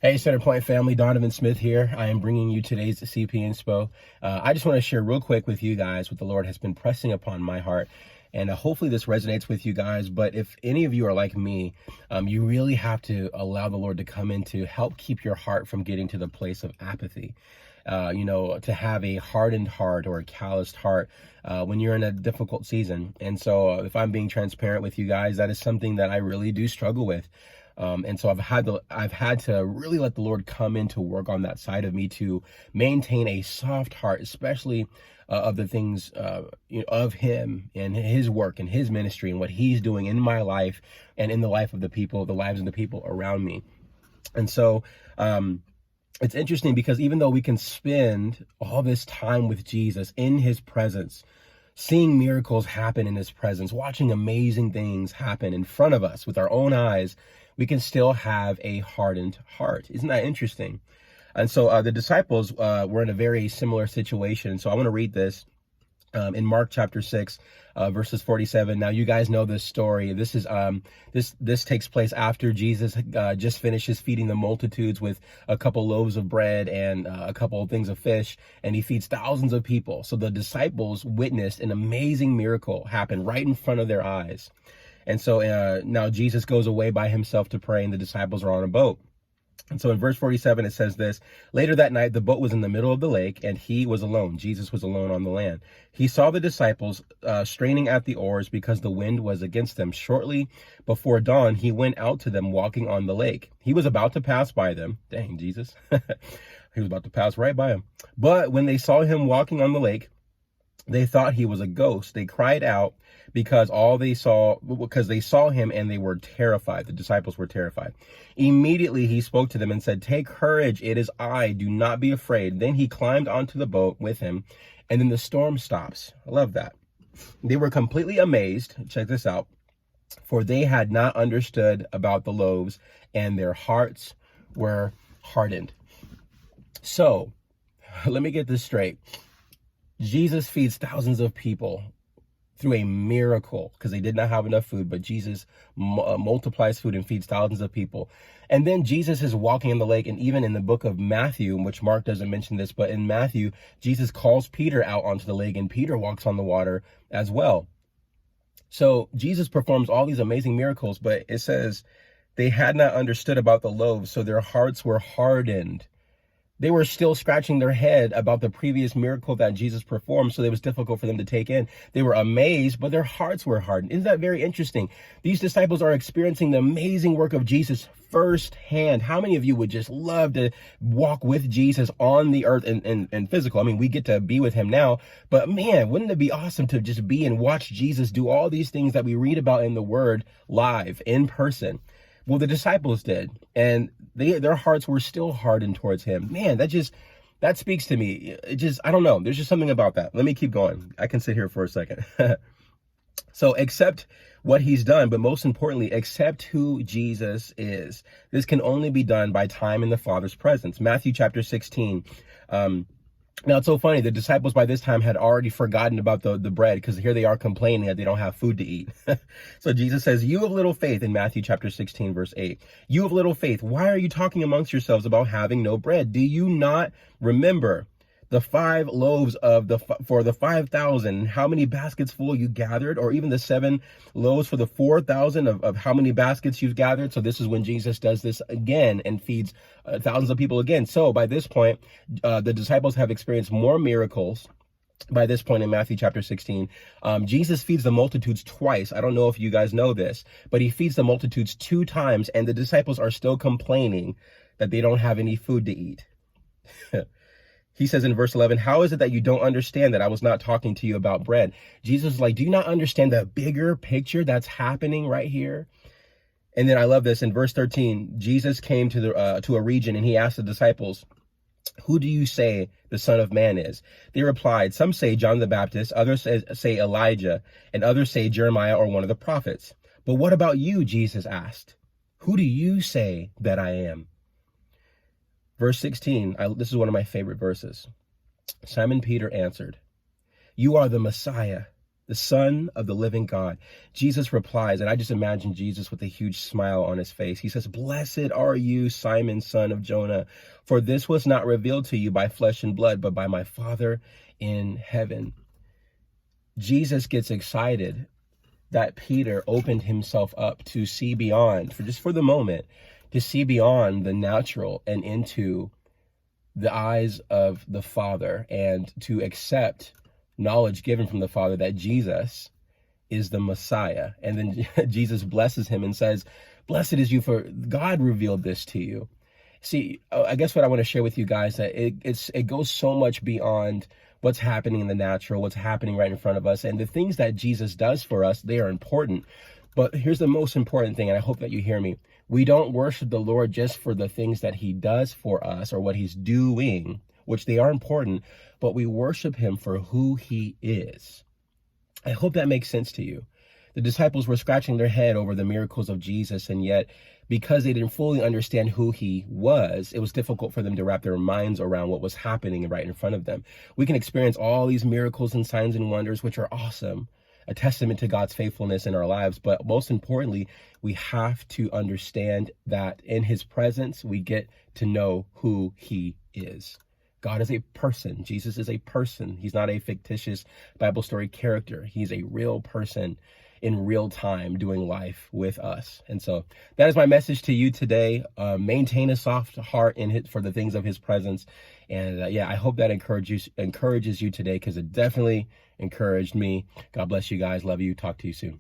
Hey, Center Point family, Donavan Smith here. I am bringing you today's CP INSPO. I just want to share real quick with you guys what the Lord has been pressing upon my heart. And hopefully this resonates with you guys. But if any of you are like me, you really have to allow the Lord to come in to help keep your heart from getting to the place of apathy. To have a hardened heart or a calloused heart when you're in a difficult season. And so if I'm being transparent with you guys, that is something that I really do struggle with. And so I've had to really let the Lord come in to work on that side of me to maintain a soft heart, especially of the things of Him and His work and His ministry and what He's doing in my life and in the life of the people, the lives of the people around me. And so it's interesting because even though we can spend all this time with Jesus in His presence, seeing miracles happen in His presence, watching amazing things happen in front of us with our own eyes, we can still have a hardened heart. Isn't that interesting? And so the disciples were in a very similar situation. So I want to read this in Mark chapter 6, verses 47. Now, you guys know this story. This is this takes place after Jesus just finishes feeding the multitudes with a couple loaves of bread and a couple of things of fish, and He feeds thousands of people. So the disciples witnessed an amazing miracle happen right in front of their eyes. And so now Jesus goes away by Himself to pray, and the disciples are on a boat. And so in verse 47, it says this: later that night, the boat was in the middle of the lake, and He was alone. Jesus was alone on the land. He saw the disciples straining at the oars because the wind was against them. Shortly before dawn, He went out to them walking on the lake. He was about to pass by them. Dang, Jesus. He was about to pass right by them. But when they saw Him walking on the lake, they thought He was a ghost. They cried out because they saw Him, and they were terrified. The disciples were terrified. Immediately He spoke to them and said, "Take courage, it is I, do not be afraid." Then He climbed onto the boat with Him, and then the storm stops. I love that. They were completely amazed. Check this out. For they had not understood about the loaves, and their hearts were hardened. So, let me get this straight. Jesus feeds thousands of people through a miracle because they did not have enough food, but Jesus multiplies food and feeds thousands of people. And then Jesus is walking in the lake, and even in the book of Matthew, which Mark doesn't mention this, but in Matthew, Jesus calls Peter out onto the lake, and Peter walks on the water as well. So Jesus performs all these amazing miracles, but it says they had not understood about the loaves, so their hearts were hardened. They were still scratching their head about the previous miracle that Jesus performed, so it was difficult for them to take in. They were amazed, but their hearts were hardened. Isn't that very interesting? These disciples are experiencing the amazing work of Jesus firsthand. How many of you would just love to walk with Jesus on the earth and physical? I mean, we get to be with Him now, but man, wouldn't it be awesome to just be and watch Jesus do all these things that we read about in the Word live, in person? Well, the disciples did, and their hearts were still hardened towards Him. Man, that speaks to me. I don't know. There's just something about that. Let me keep going. I can sit here for a second. So accept what He's done, but most importantly, accept who Jesus is. This can only be done by time in the Father's presence. Matthew chapter 16. Now, it's so funny. The disciples by this time had already forgotten about the bread, because here they are complaining that they don't have food to eat. So Jesus says, "You have little faith," in Matthew chapter 16, verse 8. "You have little faith. Why are you talking amongst yourselves about having no bread? Do you not remember the 5 loaves for the 5,000, how many baskets full you gathered, or even the 7 loaves for the 4,000 of how many baskets you've gathered?" So this is when Jesus does this again and feeds thousands of people again. So by this point, the disciples have experienced more miracles. By this point in Matthew chapter 16, Jesus feeds the multitudes twice. I don't know if you guys know this, but He feeds the multitudes 2 times, and the disciples are still complaining that they don't have any food to eat. He says in verse 11, "How is it that you don't understand that I was not talking to you about bread?" Jesus is like, do you not understand the bigger picture that's happening right here? And then I love this in verse 13. Jesus came to a region, and He asked the disciples, "Who do you say the Son of Man is?" They replied, "Some say John the Baptist, others say Elijah, and others say Jeremiah or one of the prophets." "But what about you?" Jesus asked. "Who do you say that I am?" Verse 16, this is one of my favorite verses. Simon Peter answered, "You are the Messiah, the Son of the living God. Jesus replies, and I just imagine Jesus with a huge smile on his face. He says, "Blessed are you, Simon, son of Jonah, for this was not revealed to you by flesh and blood, but by my Father in heaven." Jesus gets excited that Peter opened himself up to see beyond, for the moment, to see beyond the natural and into the eyes of the Father, and to accept knowledge given from the Father that Jesus is the Messiah. And then Jesus blesses him and says, "Blessed is you, for God revealed this to you." See, I guess what I want to share with you guys, that it goes so much beyond what's happening in the natural, what's happening right in front of us. And the things that Jesus does for us, they are important. But here's the most important thing, and I hope that you hear me. We don't worship the Lord just for the things that he does for us or what he's doing, which they are important, but we worship him for who he is. I hope that makes sense to you. The disciples were scratching their head over the miracles of Jesus, and yet because they didn't fully understand who he was, it was difficult for them to wrap their minds around what was happening right in front of them. We can experience all these miracles and signs and wonders, which are awesome, a testament to God's faithfulness in our lives. But most importantly, we have to understand that in his presence, we get to know who he is. God is a person. Jesus is a person. He's not a fictitious Bible story character. He's a real person in real time doing life with us. And so that is my message to you today. Maintain a soft heart for the things of his presence. And I hope that encourages you today, because it definitely encouraged me. God bless you guys. Love you. Talk to you soon.